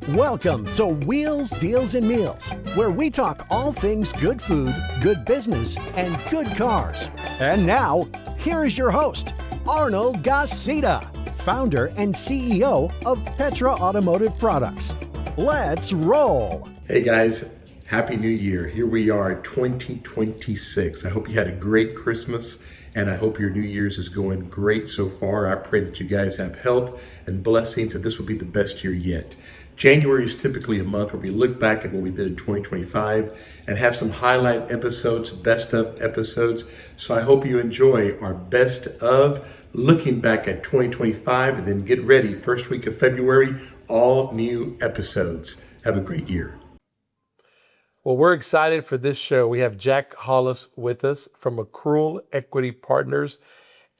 Welcome to Wheels, Deals, and Meals, where we talk all things good food, good business, and good cars. And now, here is your host, Arnold Garcia, founder and CEO of Petra Automotive Products. Let's roll. Hey guys, Happy New Year. Here we are at 2026. I hope you had a great Christmas and I hope your New Year's is going great so far. I pray that you guys have health and blessings and this will be the best year yet. January is typically a month where we look back at what we did in 2025 and have some highlight episodes, best of episodes. So I hope you enjoy our best of looking back at 2025 and then get ready. First week of February, all new episodes. Have a great year. Well, we're excited for this show. We have Jack Hollis with us from Accrual Equity Partners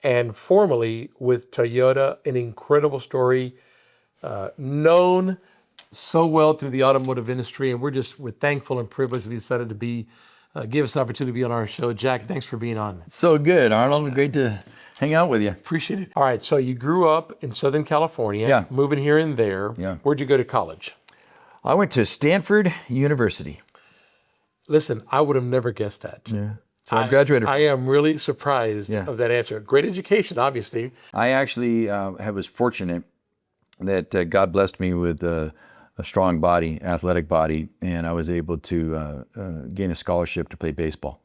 and formerly with Toyota, an incredible story, known so well through the automotive industry. And we're thankful and privileged that he decided to give us an opportunity to be on our show. Jack, thanks for being on. So good, Arnold. Great to hang out with you. Appreciate it. All right, so you grew up in Southern California, Yeah. moving here and there. Yeah. Where'd you go to college? I went to Stanford University. Listen, I would have never guessed that. Yeah. So I graduated. I am really surprised of that answer. Great education, obviously. I actually was fortunate that God blessed me with a strong body, athletic body, and I was able to gain a scholarship to play baseball.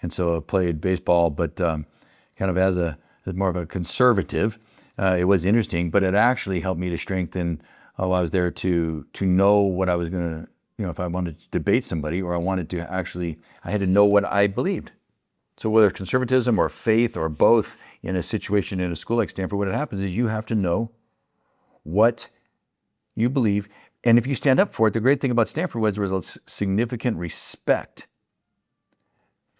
And so I played baseball, but kind of as more of a conservative. It was interesting, but it actually helped me to strengthen while I was there to know what I was going to, if I wanted to debate somebody or I wanted to I had to know what I believed. So whether it's conservatism or faith or both in a situation in a school like Stanford, what happens is you have to know what you believe. And if you stand up for it, the great thing about Stanford was there was a significant respect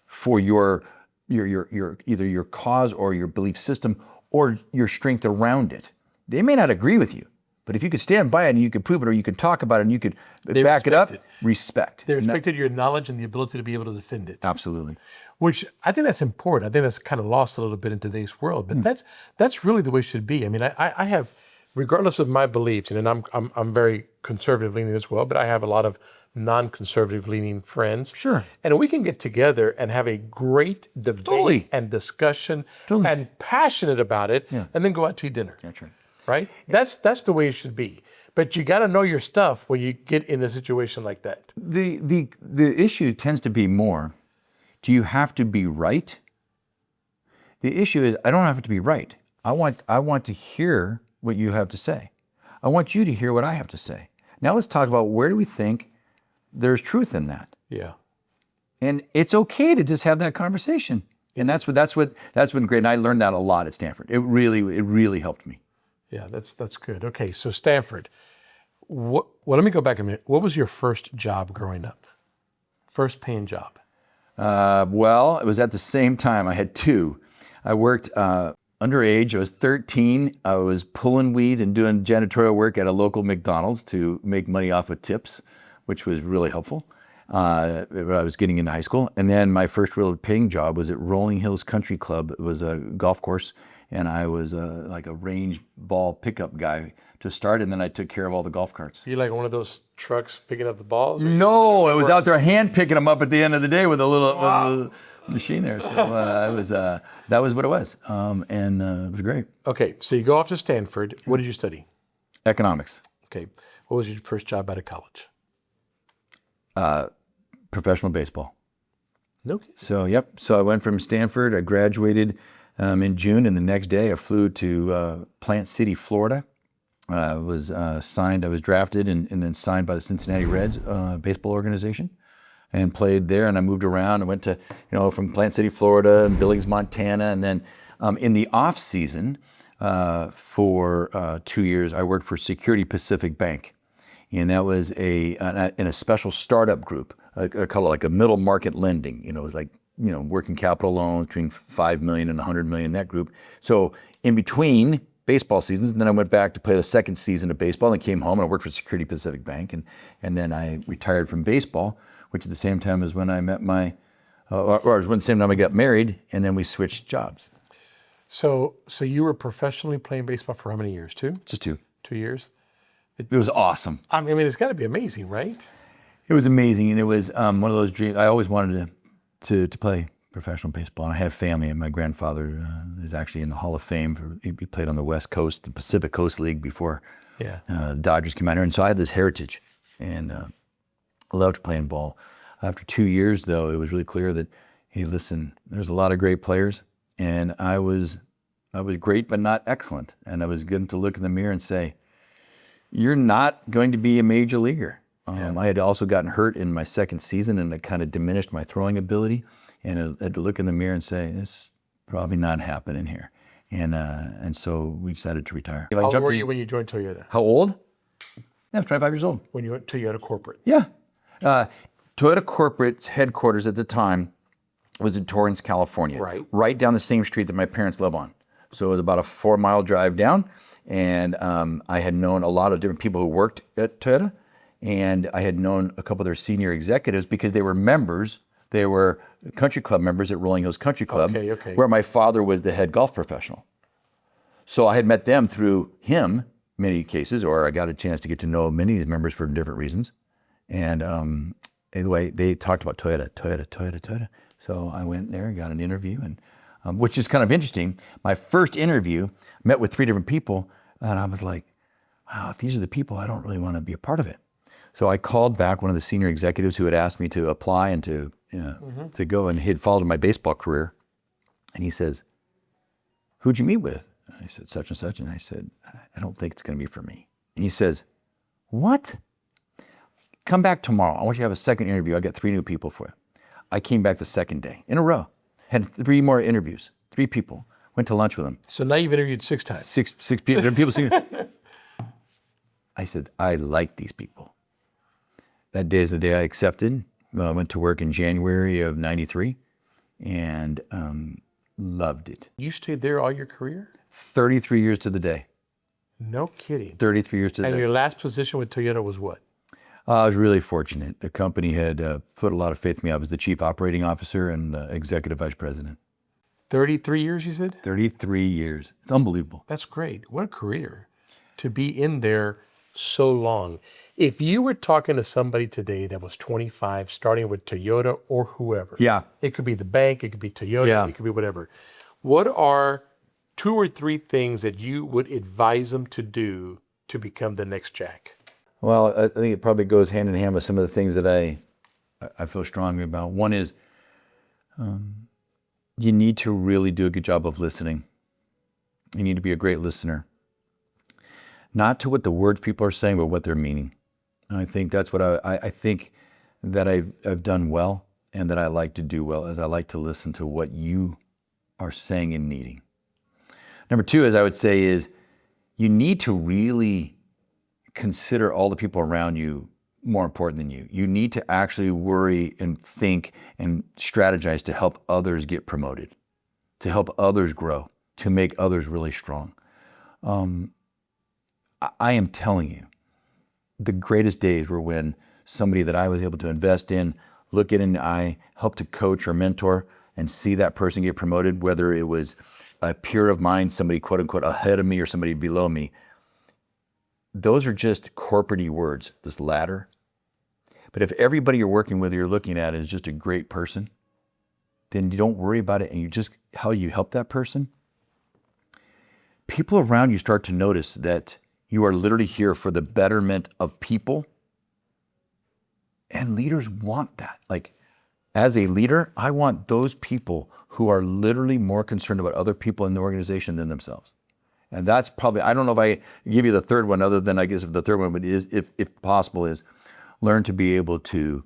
for your either your cause or your belief system or your strength around it. They may not agree with you, but if you could stand by it and you could prove it or you could talk about it and you could back it up, respect. They respected your knowledge and the ability to be able to defend it. Absolutely. Which I think that's important. I think that's kind of lost a little bit in today's world, but that's really the way it should be. I mean, I have, regardless of my beliefs, and I'm very conservative leaning as well, but I have a lot of non-conservative leaning friends. Sure. And we can get together and have a great debate and discussion and passionate about it, and then go out to eat dinner. That's right. Right? That's the way it should be. But you got to know your stuff when you get in a situation like that. The issue tends to be more, do you have to be right? The issue is I don't have to be right. I want to hear what you have to say. I want you to hear what I have to say. Now let's talk about where do we think there's truth in that. Yeah. And it's okay to just have that conversation. And that's been great. And I learned that a lot at Stanford. It really helped me. Yeah, that's good. Okay, so Stanford. Let me go back a minute. What was your first job growing up? First paying job? Well, it was at the same time. I had two. I worked underage. I was 13. I was pulling weeds and doing janitorial work at a local McDonald's to make money off of tips, which was really helpful. I was getting into high school. And then my first real paying job was at Rolling Hills Country Club. It was a golf course. And I was like a range ball pickup guy to start, and then I took care of all the golf carts. You like one of those trucks picking up the balls? No, I was out there hand picking them up at the end of the day with a little machine there. So that was what it was, and it was great. Okay, so you go off to Stanford. What did you study? Economics. Okay, what was your first job out of college? Professional baseball. No. So I went from Stanford. I graduated in June, and the next day I flew to Plant City, Florida. I was drafted and then signed by the Cincinnati Reds baseball organization and played there. And I moved around and went to, from Plant City, Florida and Billings, Montana. And then in the off season for 2 years, I worked for Security Pacific Bank. And that was in a special startup group, I call it like a middle market lending. It was like, working capital loans between 5 million and 100 million, that group. So in between baseball seasons, and then I went back to play the second season of baseball and came home and I worked for Security Pacific Bank. And then I retired from baseball, which at the same time as when I met or the same time I got married, and then we switched jobs. So you were professionally playing baseball for how many years? 2? Just 2. 2 years. It was awesome. I mean, it's got to be amazing, right? It was amazing, and it was one of those dreams. I always wanted to play professional baseball, and I have family, and my grandfather is actually in the Hall of Fame. He played on the West Coast, the Pacific Coast League before the Dodgers came out here, and so I had this heritage, and I loved playing ball. After 2 years, though, it was really clear that, hey, listen, there's a lot of great players, and I was great but not excellent, and I was good to look in the mirror and say, you're not going to be a major leaguer. I had also gotten hurt in my second season, and it kind of diminished my throwing ability. And I had to look in the mirror and say, "This is probably not happening here." And so we decided to retire. How old were you when you joined Toyota? How old? I was 25 years old. When you went to Toyota Corporate? Yeah. Toyota Corporate's headquarters at the time was in Torrance, California. Right down the same street that my parents live on. So it was about a 4-mile drive down. And I had known a lot of different people who worked at Toyota. And I had known a couple of their senior executives because they were members. They were country club members at Rolling Hills Country Club, where my father was the head golf professional. So I had met them through him, many cases, or I got a chance to get to know many of these members for different reasons. And anyway, they talked about Toyota. So I went there and got an interview, and which is kind of interesting. My first interview, met with 3 different people, and I was like, wow, if these are the people, I don't really want to be a part of it. So I called back one of the senior executives who had asked me to apply and to go, and he had followed my baseball career. And he says, who'd you meet with? And I said, such and such. And I said, I don't think it's going to be for me. And he says, what? Come back tomorrow. I want you to have a second interview. I got 3 new people for you. I came back the second day in a row, had 3 more interviews, 3 people, went to lunch with them. So now you've interviewed 6 times. Six people. There are people saying, I said, I like these people. That day is the day I accepted. I went to work in January of '93 and loved it. You stayed there all your career? 33 years to the day. No kidding. 33 years to the day. And your last position with Toyota was what? I was really fortunate. The company had put a lot of faith in me. I was the chief operating officer and executive vice president. 33 years, you said? 33 years. It's unbelievable. That's great. What a career to be in there so long. If you were talking to somebody today that was 25, starting with Toyota or whoever, it could be the bank, it could be Toyota, it could be whatever. What are 2 or 3 things that you would advise them to do to become the next Jack? Well, I think it probably goes hand in hand with some of the things that I feel strongly about. One is you need to really do a good job of listening. You need to be a great listener. Not to what the words people are saying, but what they're meaning. And I think that's what I think that I've done well, and that I like to do well, is I like to listen to what you are saying and needing. Number 2, as I would say, is you need to really consider all the people around you more important than you. You need to actually worry and think and strategize to help others get promoted, to help others grow, to make others really strong. I am telling you, the greatest days were when somebody that I was able to invest in, look it in the eye, help to coach or mentor, and see that person get promoted, whether it was a peer of mine, somebody quote unquote ahead of me, or somebody below me. Those are just corporate-y words, this ladder. But if everybody you're working with, you're looking at is just a great person, then you don't worry about it, and you just, how you help that person. People around you start to notice that you are literally here for the betterment of people. And leaders want that. Like, as a leader, I want those people who are literally more concerned about other people in the organization than themselves. And that's probably, I don't know if I give you the third one, other than I guess if the third one, but is, if possible, is learn to be able to,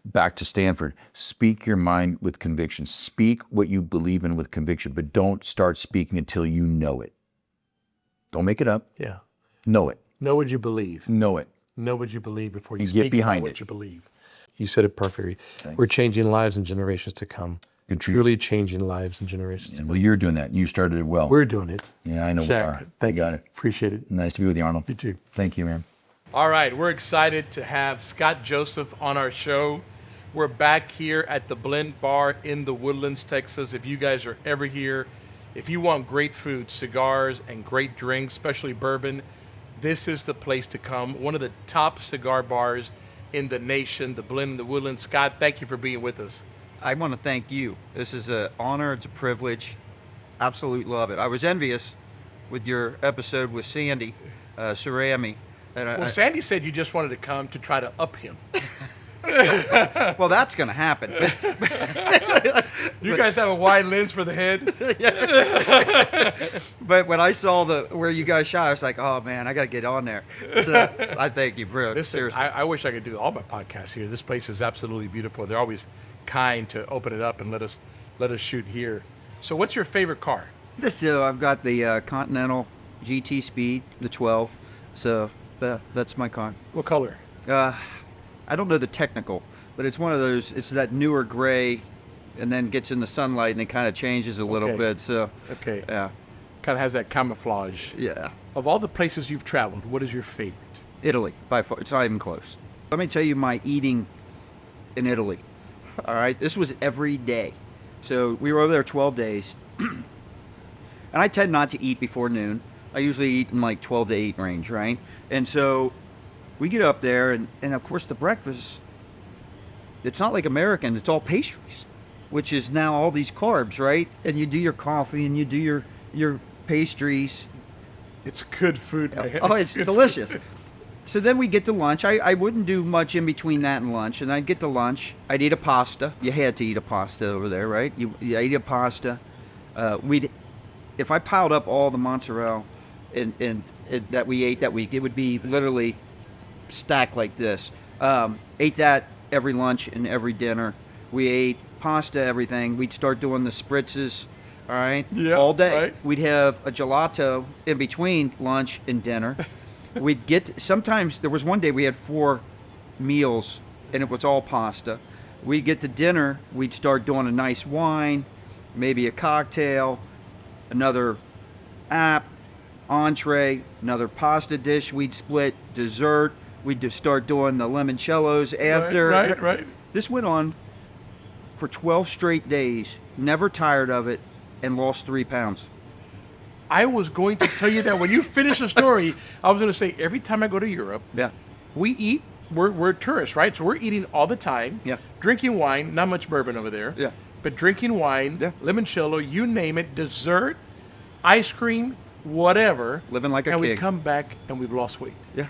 back to Stanford, speak your mind with conviction. Speak what you believe in with conviction, but don't start speaking until you know it. Don't make it up. Yeah. Know it. Know what you believe. Know it. Know what you believe before you And speak get behind about it. what you believe. You said it perfectly. Thanks. We're changing lives in generations to come. Good treat. Truly changing lives in generations to come. Well, you're doing that. You started it well. We're doing it. Yeah, I know we Jack, are. thank You got you. it. Appreciate it. Nice to be with you, Arnold. You too. Thank you, man. All right, we're excited to have Scott Joseph on our show. We're back here at the Blend Bar in the Woodlands, Texas. If you guys are ever here, if you want great food, cigars, and great drinks, especially bourbon, this is the place to come. One of the top cigar bars in the nation, the Blend in the Woodlands. Scott, thank you for being with us. I want to thank you. This is an honor. It's a privilege. Absolutely love it. I was envious with your episode with Sandy Cerami. Well, Sandy said you just wanted to come to try to up him. Well, that's going to happen. You guys have a wide lens for the head. But when I saw where you guys shot, I was like, oh, man, I got to get on there. So I thank you, bro. Listen, Seriously. I wish I could do all my podcasts here. This place is absolutely beautiful. They're always kind to open it up and let us shoot here. So what's your favorite car? So I've got the Continental GT Speed, the 12. So that's my car. What color? I don't know the technical, but it's one of those, it's that newer gray and then gets in the sunlight and it kind of changes a little bit. So, okay. Yeah. Kind of has that camouflage. Yeah. Of all the places you've traveled, what is your favorite? Italy, by far. It's not even close. Let me tell you my eating in Italy. All right. This was every day. So we were over there 12 days. And I tend not to eat before noon. I usually eat in like 12 to 8 range, right? And so we get up there, and of course the breakfast, it's not like American, it's all pastries, which is now all these carbs, right? And you do your coffee and you do your pastries. It's good food, man. Oh, it's delicious. So then we get to lunch. I wouldn't do much in between that and lunch. And I'd get to lunch. I'd eat a pasta. You had to eat a pasta over there, right? You eat a pasta. If I piled up all the mozzarella and that we ate that week, it would be literally stacked like this. Ate that every lunch and every dinner. We ate pasta, everything. We'd start doing the spritzes, all right, all day. Right. We'd have a gelato in between lunch and dinner. Sometimes there was one day we had 4 meals and it was all pasta. We'd get to dinner, we'd start doing a nice wine, maybe a cocktail, another entree, another pasta dish. We'd split dessert. We'd just start doing the limoncellos after. Right. This went on for 12 straight days, never tired of it, and lost 3 pounds. I was going to tell you that when you finish the story, I was going to say every time I go to Europe, we eat. We're tourists, right? So we're eating all the time. Yeah. Drinking wine, not much bourbon over there. Yeah. But drinking wine, limoncello, you name it, dessert, ice cream, whatever. Living like a and king. we come back and we've lost weight. Yeah.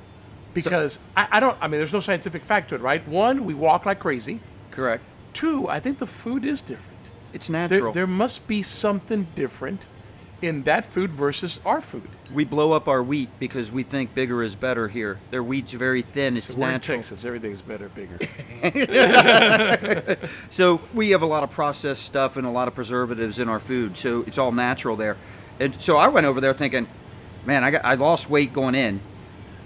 Because there's no scientific fact to it, right? 1, we walk like crazy. Correct. 2, I think the food is different. It's natural. There must be something different in that food versus our food. We blow up our wheat because we think bigger is better here. Their wheat's very thin. It's We're in natural. Texas. Everything's better, bigger. So we have a lot of processed stuff and a lot of preservatives in our food. So it's all natural there. And so I went over there thinking, man, I lost weight going in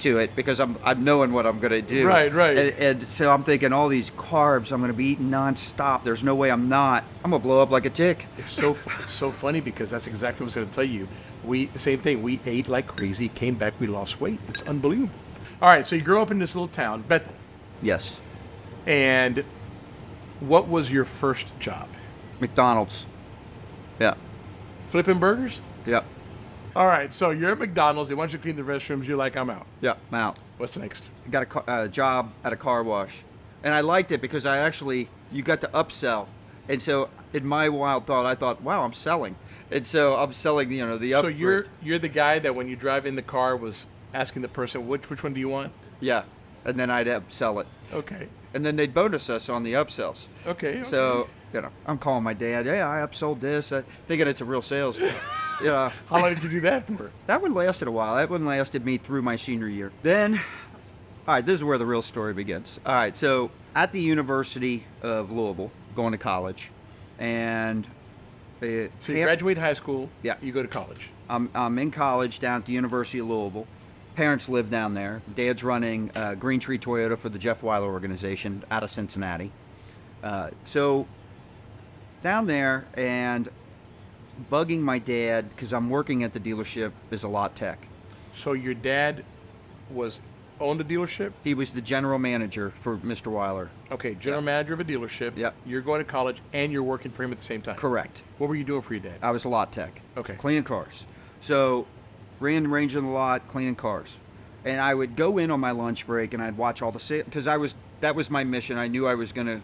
to it because I'm knowing what I'm going to do. Right. And so I'm thinking all these carbs I'm going to be eating nonstop. There's no way I'm not. I'm going to blow up like a tick. It's so funny because that's exactly what I was going to tell you. Same thing. We ate like crazy, came back, we lost weight. It's unbelievable. All right, so you grew up in this little town, Bethel. Yes. And what was your first job? McDonald's. Yeah. Flipping burgers? Yeah. All right, so you're at McDonald's. They want you to clean the restrooms. You're like, I'm out. Yeah, I'm out. What's next? I got a job at a car wash. And I liked it because you got to upsell. And so in my wild thought, I thought, wow, I'm selling. And so I'm selling, the upgrade. So you're the guy that when you drive in the car was asking the person, which one do you want? Yeah. And then I'd upsell it. Okay. And then they'd bonus us on the upsells. Okay. So, I'm calling my dad. Yeah, I upsold this. Thinking it's a real sales. How long did you do that for? That one lasted a while. That one lasted me through my senior year. Then, all right, this is where the real story begins. All right, so at the University of Louisville, going to college, and So you graduate high school. Yeah. You go to college. I'm in college down at the University of Louisville. Parents live down there. Dad's running Green Tree Toyota for the Jeff Weiler organization out of Cincinnati. So down there and bugging my dad because I'm working at the dealership is a lot tech. So your dad owned a dealership? He was the general manager for Mr. Weiler. Okay, general manager of a dealership. Yep. You're going to college and you're working for him at the same time. Correct. What were you doing for your dad? I was a lot tech. Okay. Cleaning cars. So ran the range in the lot, cleaning cars. And I would go in on my lunch break and I'd watch all the sales, because that was my mission. I knew I was going to,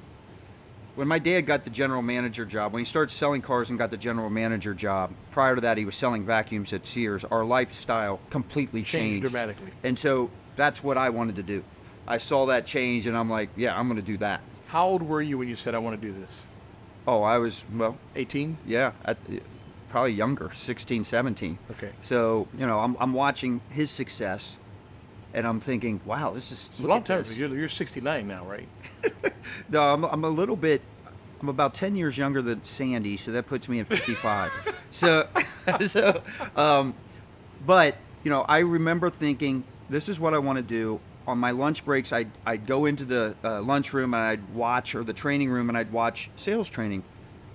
when my dad got the general manager job, when he started selling cars and got the general manager job, prior to that he was selling vacuums at Sears, our lifestyle completely changed dramatically. And so that's what I wanted to do. I saw that change and I'm like, yeah, I'm going to do that. How old were you when you said, I want to do this? Oh, I was, 18? Yeah, probably younger, 16, 17. Okay. So, I'm watching his success, and I'm thinking, wow, this is It's a long time. You're 69 now, right? No, I'm a little bit, I'm about 10 years younger than Sandy, so that puts me at 55. But, I remember thinking, this is what I want to do. On my lunch breaks, I'd go into the lunchroom and I'd watch, or the training room, and I'd watch sales training.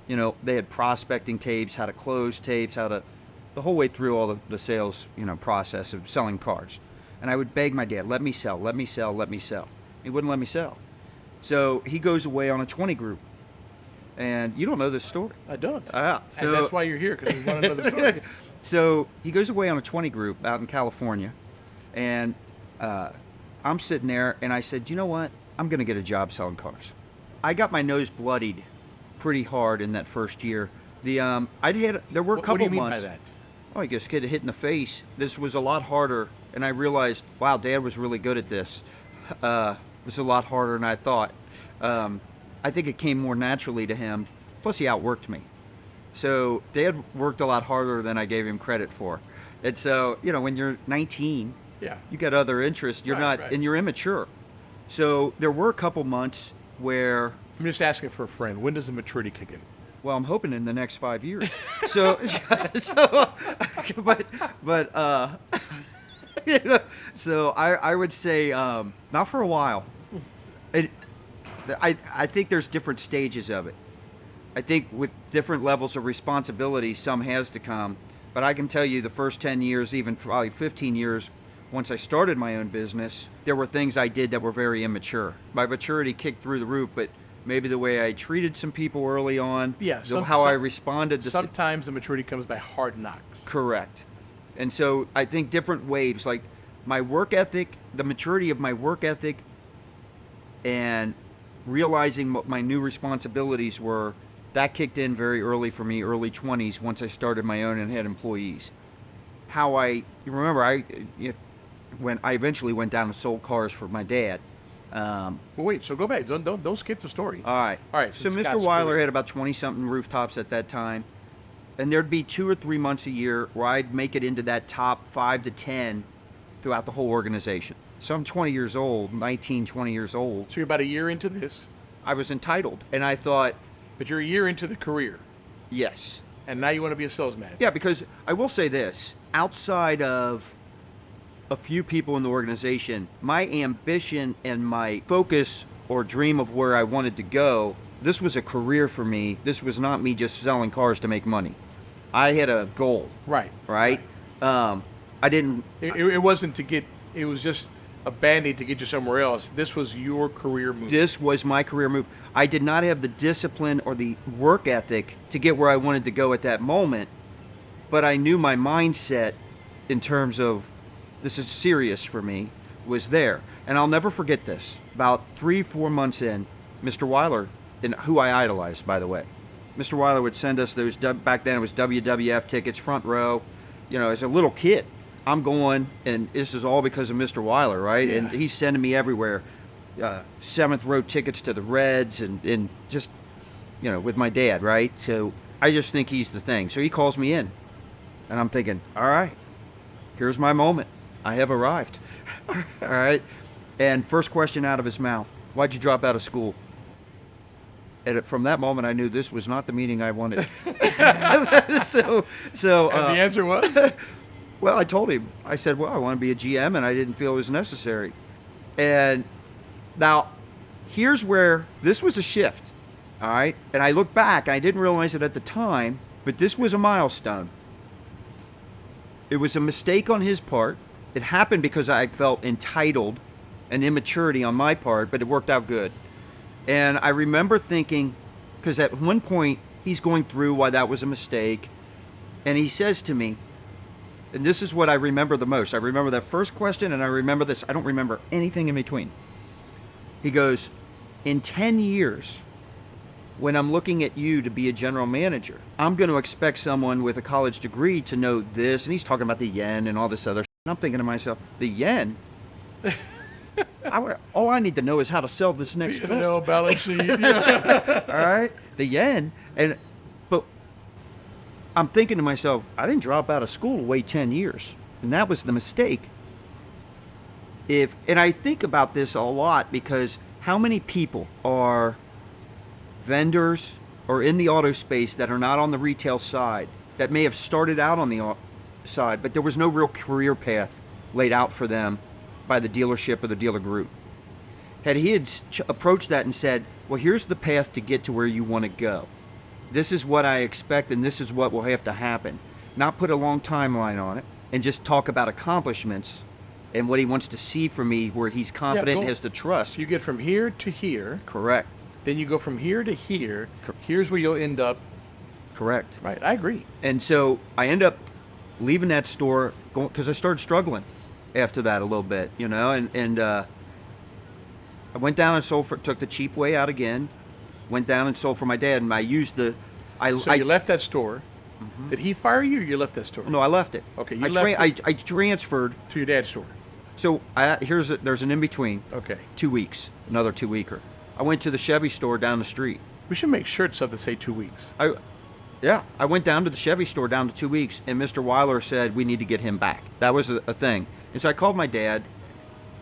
They had prospecting tapes, how to close tapes, the whole way through all the sales, process of selling cars. And I would beg my dad, let me sell, let me sell, let me sell. He wouldn't let me sell. So he goes away on a 20 group. And you don't know this story. I don't. And that's why you're here, because we want to know the story. So he goes away on a 20 group out in California. And I'm sitting there, and I said, you know what? I'm going to get a job selling cars. I got my nose bloodied pretty hard in that first year. There were a couple months. What do you mean by that? Oh, I just get hit in the face. This was a lot harder, and I realized, wow, Dad was really good at this. It was a lot harder than I thought. I think it came more naturally to him. Plus, he outworked me. So Dad worked a lot harder than I gave him credit for. And so, when you're 19, you got other interests. You're and you're immature. So there were a couple months where... I'm just asking for a friend. When does the maturity kick in? Well, I'm hoping in the next 5 years. So I would say not for a while. I think there's different stages of it. I think with different levels of responsibility, some has to come. But I can tell you the first 10 years, even probably 15 years, once I started my own business, there were things I did that were very immature. My maturity kicked through the roof, but maybe the way I treated some people early on, how I responded. Sometimes the maturity comes by hard knocks. Correct. And so I think different waves, like my work ethic, the maturity of my work ethic, and realizing what my new responsibilities were, that kicked in very early for me, early 20s, once I started my own and had employees. When I eventually went down and sold cars for my dad. Well, wait, so go back. Don't skip the story. All right. So Mr. Weiler had about 20-something rooftops at that time. And there'd be 2 or 3 months a year where I'd make it into that top 5 to 10 throughout the whole organization. So I'm 20 years old, 19, 20 years old. So you're about a year into this. I was entitled. And I thought... But you're a year into the career. Yes. And now you want to be a salesman. Yeah, because I will say this. Outside of a few people in the organization, my ambition and my focus or dream of where I wanted to go, this was a career for me. This was not me just selling cars to make money. I had a goal. Right. I didn't... It wasn't to get... It was just a Band-Aid to get you somewhere else. This was your career move. This was my career move. I did not have the discipline or the work ethic to get where I wanted to go at that moment, but I knew my mindset in terms of this is serious for me was there. And I'll never forget this. About 3-4 months in, Mr. Weiler, who I idolized, by the way, Mr. Weiler would send us those, back then it was WWF tickets, front row. As a little kid, I'm going, and this is all because of Mr. Weiler, right? Yeah. And he's sending me everywhere. 7th row tickets to the Reds and just, with my dad, right? So I just think he's the thing. So he calls me in, and I'm thinking, all right, here's my moment. I have arrived. All right. And first question out of his mouth, why'd you drop out of school? And from that moment, I knew this was not the meeting I wanted. So and the answer was? Well, I told him. I said, well, I want to be a GM, and I didn't feel it was necessary. And now, here's where this was a shift, all right? And I look back, and I didn't realize it at the time, but this was a milestone. It was a mistake on his part. It happened because I felt entitled and immaturity on my part, but it worked out good. And I remember thinking, because at one point, he's going through why that was a mistake, and he says to me, And this is what I remember the most. I remember that first question, and I remember this. I don't remember anything in between. He goes, in 10 years, when I'm looking at you to be a general manager, I'm going to expect someone with a college degree to know this. And he's talking about the yen and all this other shit. And I'm thinking to myself, the yen? All I need to know is how to sell this next question. No balance sheet. All right? The yen. But I'm thinking to myself, I didn't drop out of school to wait 10 years. And that was the mistake. And I think about this a lot because how many people are vendors or in the auto space that are not on the retail side, that may have started out on the side, but there was no real career path laid out for them by the dealership or the dealer group. Had he approached that and said, well, here's the path to get to where you want to go. This is what I expect and this is what will have to happen. Not put a long timeline on it and just talk about accomplishments and what he wants to see from me where he's confident and has the trust. You get from here to here. Correct. Then you go from here to here. Here's where you'll end up. Correct. Right, I agree. And so I end up leaving that store because I started struggling after that a little bit, and I went down and took the cheap way out again, went down and sold for my dad, and I used you left that store. Mm-hmm. Did he fire you or you left that store? No, I left it. Okay, I transferred to your dad's store. So there's an in-between. Okay. 2 weeks, another 2-weeker. I went to the Chevy store down the street. We should make shirts up that say 2 weeks. I went down to the Chevy store down to 2 weeks, and Mr. Weiler said we need to get him back. That was a thing. And so I called my dad,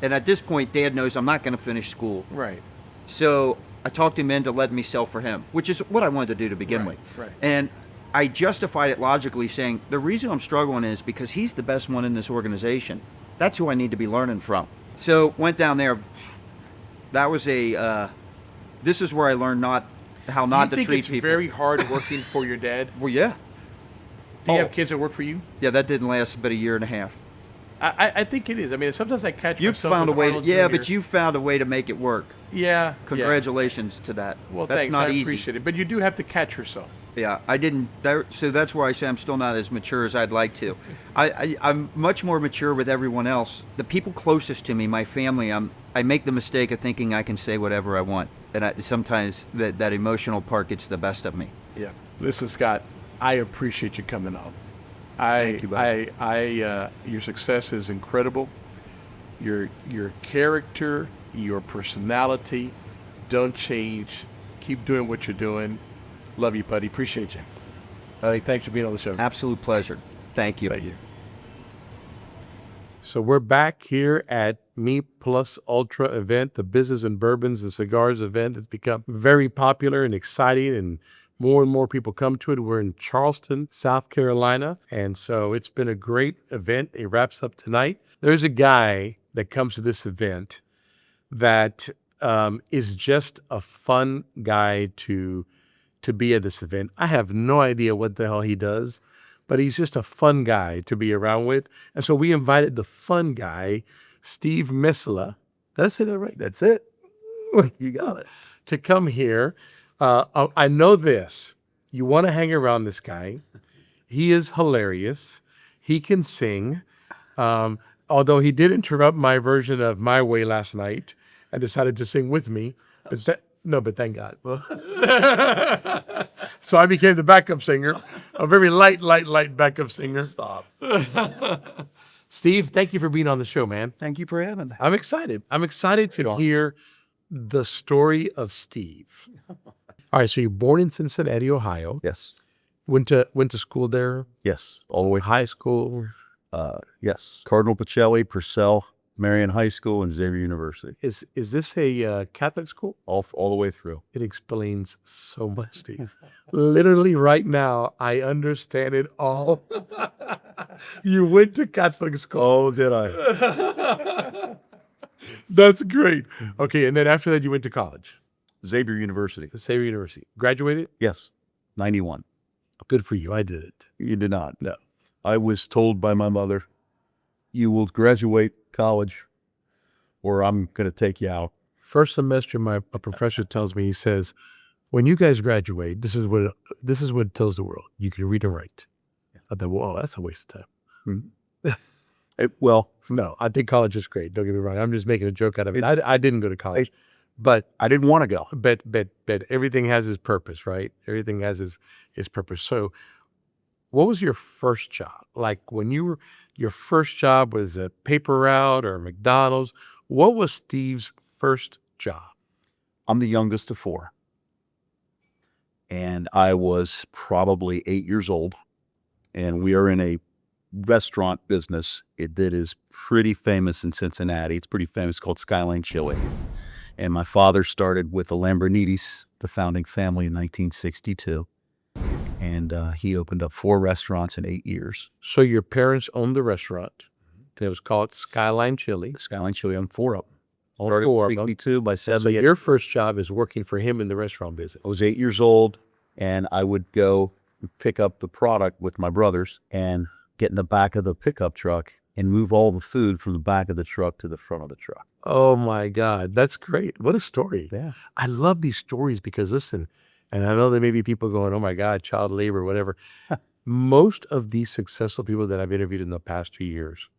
and at this point, Dad knows I'm not going to finish school. Right. So I talked him into letting me sell for him, which is what I wanted to do to begin with. Right. And I justified it logically, saying the reason I'm struggling is because he's the best one in this organization. That's who I need to be learning from. So went down there. That was this is where I learned how not to treat people. Do you think it's very hard working for your dad? Well, yeah. Do you have kids that work for you? Yeah, that didn't last but a year and a half. I think it is. I mean, sometimes I catch You've myself found a with way. Arnold Yeah, Jr. but you found a way to make it work. Yeah. Congratulations to that. Well, that's thanks. not I easy. appreciate it. But you do have to catch yourself. Yeah, I didn't. So that's where I say I'm still not as mature as I'd like to. I'm much more mature with everyone else. The people closest to me, my family, I make the mistake of thinking I can say whatever I want, and sometimes that emotional part gets the best of me. Yeah. Listen, Scott, I appreciate you coming on. Thank you, buddy. Your success is incredible. Your character, your personality, don't change. Keep doing what you're doing. Love you, buddy. Appreciate you. Buddy, thanks for being on the show. Absolute pleasure. Thank you. Thank you. So we're back here at Me Plus Ultra event, the Business and Bourbons and Cigars event that's become very popular and exciting, and more people come to it. We're in Charleston, South Carolina, and so it's been a great event. It wraps up tonight. There's a guy that comes to this event that is just a fun guy to be at this event. I have no idea what the hell he does, but he's just a fun guy to be around with. And so we invited the fun guy, Steve Misleh. Did I say that right? That's it. You got it. To come here. I know this. You want to hang around this guy. He is hilarious. He can sing. Although he did interrupt my version of My Way last night and decided to sing with me. But thank God. So I became the backup singer, a very light backup singer. Stop. Steve, thank you for being on the show, man. Thank you for having me. I'm excited. I'm excited to hear the story of Steve. All right, so you're born in Cincinnati, Ohio. Yes. Went to school there. Yes. All the way. High school. Yes. Cardinal Pacelli, Purcell, Marion High School, and Xavier University. Is this a Catholic school? All the way through. It explains so much, Steve. Literally right now, I understand it all. You went to Catholic school. Oh, did I? That's great. Okay, and then after that, you went to college. Xavier University. Xavier University. Graduated? Yes. 91. Good for you. I did it. You did not. No. I was told by my mother, you will graduate college or I'm going to take you out. First semester, a professor tells me, he says, when you guys graduate, this is what it tells the world. You can read and write. I thought, well, that's a waste of time. Mm-hmm. Well, No, I think college is great. Don't get me wrong. I'm just making a joke out of it. I didn't go to college, but I didn't want to go. but everything has its purpose, right? Everything has its purpose. So, what was your first job? Like when your first job was a paper route or McDonald's? What was Steve's first job? I'm the youngest of four. And I was probably 8 years old. And we are in a restaurant business that is pretty famous in Cincinnati. It's pretty famous, called Skyline Chili. And my father started with the Lambrinides, the founding family, in 1962. And he opened up 4 restaurants in 8 years. So your parents owned the restaurant, and it was called Skyline Chili. Skyline Chili on 4 of them. On Started 4 of with them. 62 by So 78. your first job is working for him in the restaurant business. I was 8 years old, and I would go pick up the product with my brothers and get in the back of the pickup truck and move all the food from the back of the truck to the front of the truck. Oh my God, that's great. What a story. Yeah. I love these stories because listen, and I know there may be people going, oh my God, child labor, whatever. Most of these successful people that I've interviewed in the past 2 years,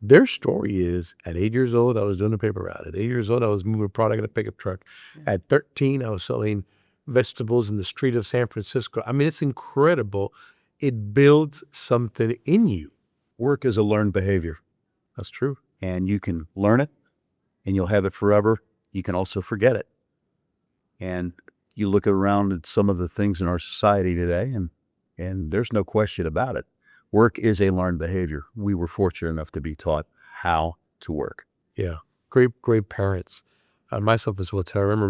their story is at 8 years old, I was doing a paper route. At 8 years old, I was moving product in a pickup truck. At 13, I was selling vegetables in the street of San Francisco. I mean, it's incredible. It builds something in you. Work is a learned behavior, That's true. and you can learn it, and you'll have it forever. You can also forget it. And you look around at some of the things in our society today, and there's no question about it. Work is a learned behavior. We were fortunate enough to be taught how to work. Yeah. Great parents. Myself as well too. I remember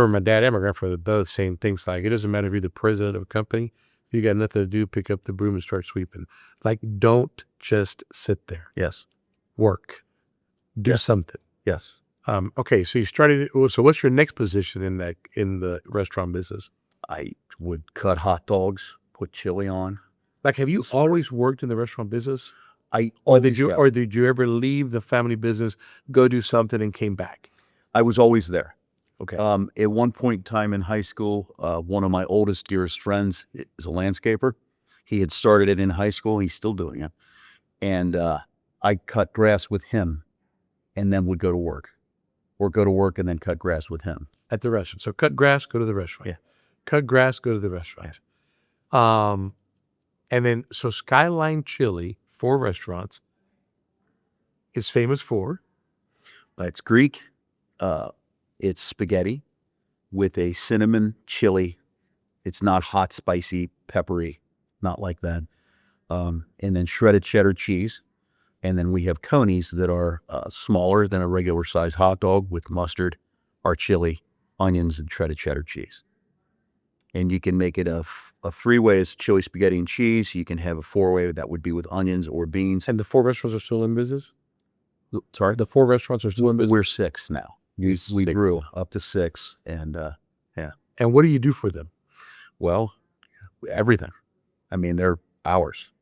my dad and my grandfather both saying things like, it doesn't matter if you're the president of a company, if you got nothing to do, pick up the broom and start sweeping. Like, don't just sit there. Yes. Work. Do something. Yes. Okay, so you started, so what's your next position in the restaurant business? I would cut hot dogs, put chili on. Like, have you always worked in the restaurant business? I Or always have. did you ever leave the family business, go do something and came back? I was always there. Okay. At one point in time in high school, one of my oldest, dearest friends is a landscaper. He had started it in high school. He's still doing it. And I cut grass with him and then would go to work. Or go to work and then cut grass with him. At the restaurant. So cut grass, go to the restaurant. Yeah. Cut grass, go to the restaurant. And then, so Skyline Chili, 4 restaurants, is famous for? It's Greek. It's spaghetti with a cinnamon chili. It's not hot, spicy, peppery, not like that. And then shredded cheddar cheese. And then we have conies that are smaller than a regular size hot dog with mustard, our chili, onions, and shredded cheddar cheese. And you can make it a 3-way is chili, spaghetti, and cheese. You can have a 4-way that would be with onions or beans. And the 4 restaurants are still in business? Sorry? The 4 restaurants are still in business? We're 6 now. We grew up to 6. And yeah. And what do you do for them? Well, everything. I mean, they're ours.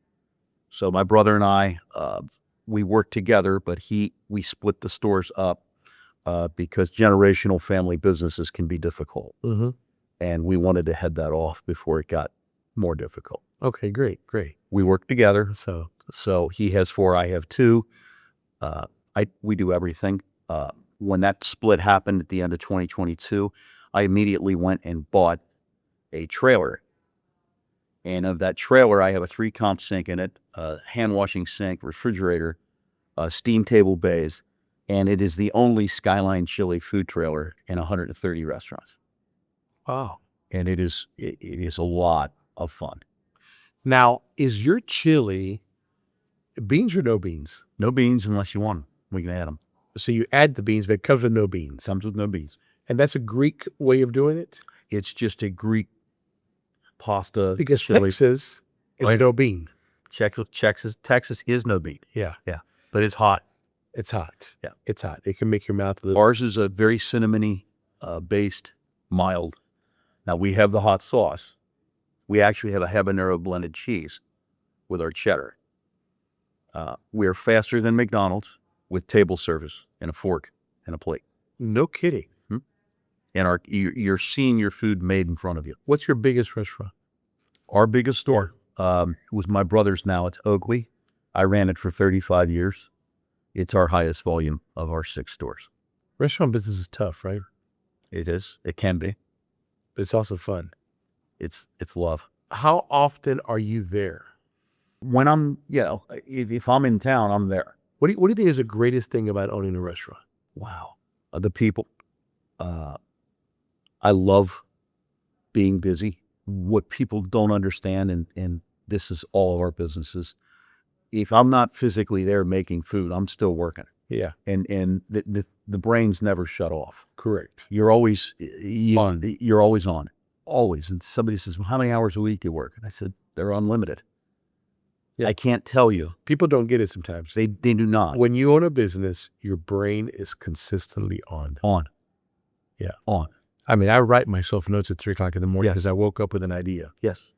So my brother and I, we work together, but we split the stores up because generational family businesses can be difficult. Mm-hmm. And we wanted to head that off before it got more difficult. Okay, great. We work together. So he has 4, I have 2. We do everything. When that split happened at the end of 2022, I immediately went and bought a trailer. And of that trailer, I have a 3-comp sink in it, a hand-washing sink, refrigerator, steam table bays, and it is the only Skyline Chili food trailer in 130 restaurants. Wow. And it is a lot of fun. Now, is your chili beans or no beans? No beans unless you want them. We can add them. So you add the beans, but it comes with no beans. Comes with no beans. And that's a Greek way of doing it? It's just a Greek pasta Because chili. Texas is no bean. Texas is no bean. Yeah. Yeah. But it's hot. It's hot. Yeah. It's hot. It can make your mouth a little. Ours is a very cinnamony based, mild. Now we have the hot sauce. We actually have a habanero blended cheese with our cheddar. We're faster than McDonald's with table service and a fork and a plate. No kidding. And you're seeing your food made in front of you. What's your biggest restaurant? Our biggest store was my brother's now. It's Oakley. I ran it for 35 years. It's our highest volume of our 6 stores. Restaurant business is tough, right? It is. It can be. But it's also fun. It's love. How often are you there? When I'm, if I'm in town, I'm there. What do you think is the greatest thing about owning a restaurant? Wow. The people. I love being busy. What people don't understand, and this is all of our businesses, if I'm not physically there making food, I'm still working. Yeah. And the brain's never shut off. Correct. You're always On. You're always on. Always. And somebody says, well, how many hours a week do you work? And I said, they're unlimited. Yeah. I can't tell you. People don't get it sometimes. They do not. When you own a business, your brain is consistently on. On. Yeah. On. I mean, I write myself notes at 3 o'clock in the morning Yes. because I woke up with an idea. Yes.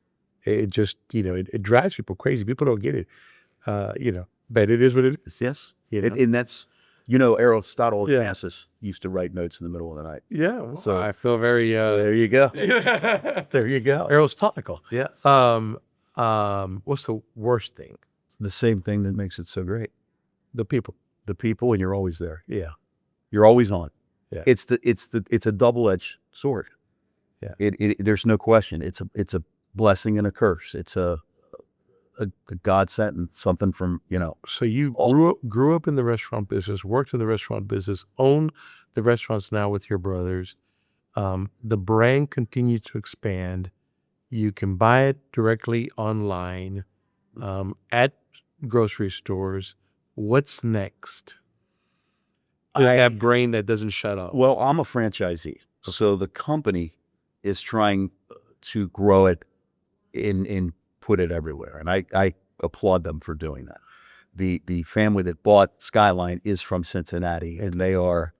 It just, it drives people crazy. People don't get it, but it is what it is. Yes. You know? And that's, Aristotle Yeah. Onassis used to write notes in the middle of the night. Yeah. Well, So- I feel very, There you go. There you go. Aristotelical. Yes. What's the worst thing? The same thing that makes it so great. The people. The people, and you're always there. Yeah. You're always on. Yeah. It's a double-edged sword. Yeah. There's no question. It's a blessing and a curse. It's a godsend and something from, So you grew up in the restaurant business, worked in the restaurant business, own the restaurants now with your brothers. The brand continues to expand. You can buy it directly online, at grocery stores. What's next? I have brain that doesn't shut up. Well, I'm a franchisee. So the company is trying to grow it and put it everywhere. And I applaud them for doing that. The family that bought Skyline is from Cincinnati, and they are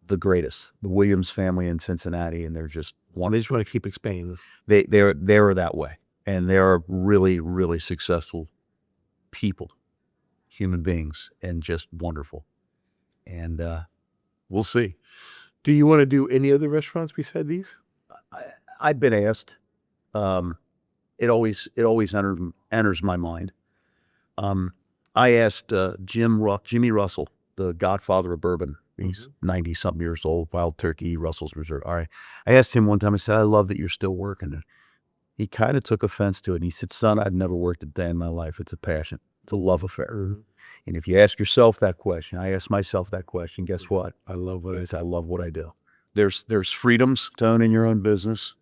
the greatest. The Williams family in Cincinnati, and they're just They just want to keep expanding. they're that way. And they're really, really successful people, human beings, and just wonderful. And we'll see. Do you want to do any other restaurants beside these? I've been asked. It always enters my mind. I asked Jimmy Russell, the godfather of bourbon. He's 90-something years old, Wild Turkey, Russell's Reserve. All right. I asked him one time, I said, I love that you're still working. And he kind of took offense to it. And he said, son, I've never worked a day in my life. It's a passion. It's a love affair. Mm-hmm. And if you ask yourself that question, I ask myself that question, guess what? I love what I love what I do. There's freedoms to own in your own business,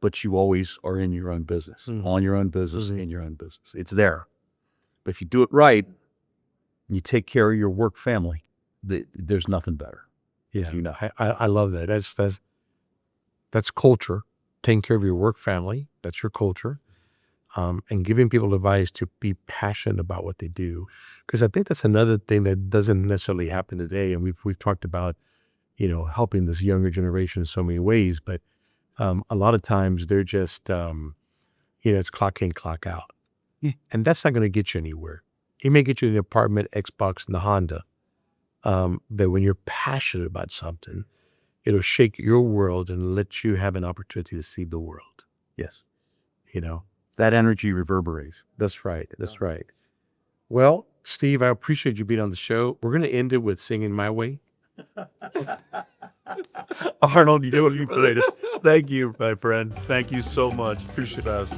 but you always are in your own business, on your own business, in your own business. It's there. But if you do it right, and you take care of your work family, there's nothing better. Yeah, You know. I love that. That's culture. Taking care of your work family. That's your culture. And giving people advice to be passionate about what they do, because I think that's another thing that doesn't necessarily happen today. And we've talked about, helping this younger generation in so many ways, but a lot of times they're just, it's clock in, clock out, and that's not going to get you anywhere. It may get you the apartment, Xbox, and the Honda, but when you're passionate about something, it'll shake your world and let you have an opportunity to see the world. Yes. You know. That energy reverberates. That's right. That's right. Well, Steve, I appreciate you being on the show. We're going to end it with singing My Way. Arnold, you do what you played. Thank you, my friend. Thank you so much. Appreciate us.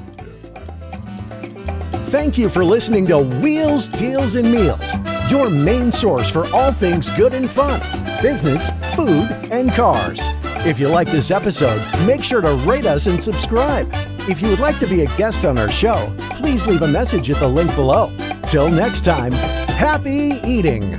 Thank you for listening to Wheels, Deals, and Meals, your main source for all things good and fun, business, food, and cars. If you like this episode, make sure to rate us and subscribe. If you would like to be a guest on our show, please leave a message at the link below. Till next time, happy eating!